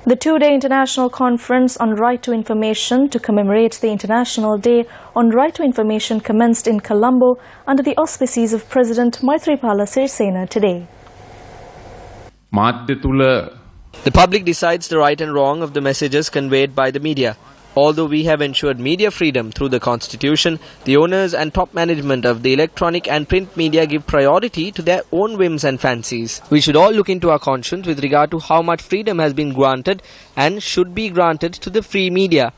The two-day international conference on right to information to commemorate the International Day on Right to Information commenced in Colombo under the auspices of President Sirisena today. The public decides the right and wrong of the messages conveyed by the media. Although we have ensured media freedom through the Constitution, the owners and top management of the electronic and print media give priority to their own whims and fancies. We should all look into our conscience with regard to how much freedom has been granted and should be granted to the free media.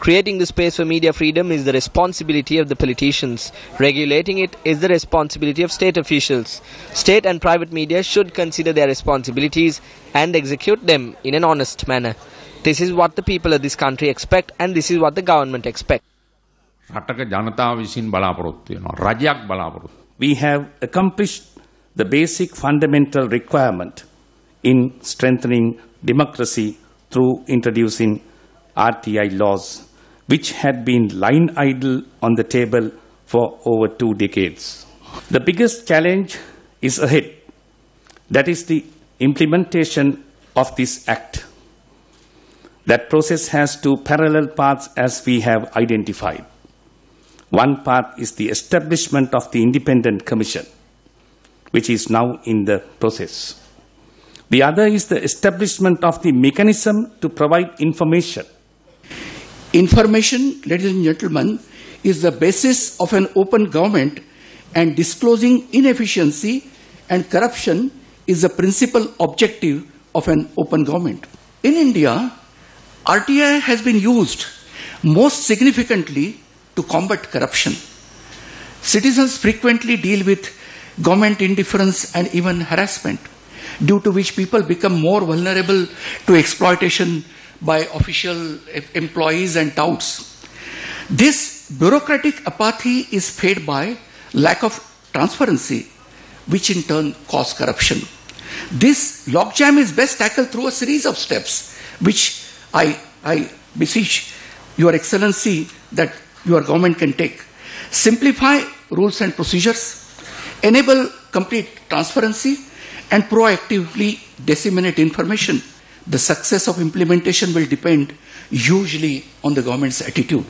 Creating the space for media freedom is the responsibility of the politicians. Regulating it is the responsibility of state officials. State and private media should consider their responsibilities and execute them in an honest manner. This is what the people of this country expect, and this is what the government expects. We have accomplished the basic fundamental requirement in strengthening democracy through introducing RTI laws, which had been lying idle on the table for over 2 decades. The biggest challenge is ahead. That is the implementation of this act. That process has 2 parallel paths as we have identified. One path is the establishment of the independent commission, which is now in the process. The other is the establishment of the mechanism to provide information. Information, ladies and gentlemen, is the basis of an open government, and disclosing inefficiency and corruption is the principal objective of an open government. In India, RTI has been used most significantly to combat corruption. Citizens frequently deal with government indifference and even harassment, due to which people become more vulnerable to exploitation by official employees and touts. This bureaucratic apathy is fed by lack of transparency, which in turn cause corruption. This logjam is best tackled through a series of steps, which I beseech Your Excellency that your government can take. Simplify rules and procedures, enable complete transparency, and proactively disseminate information. The success of implementation will depend hugely on the government's attitude.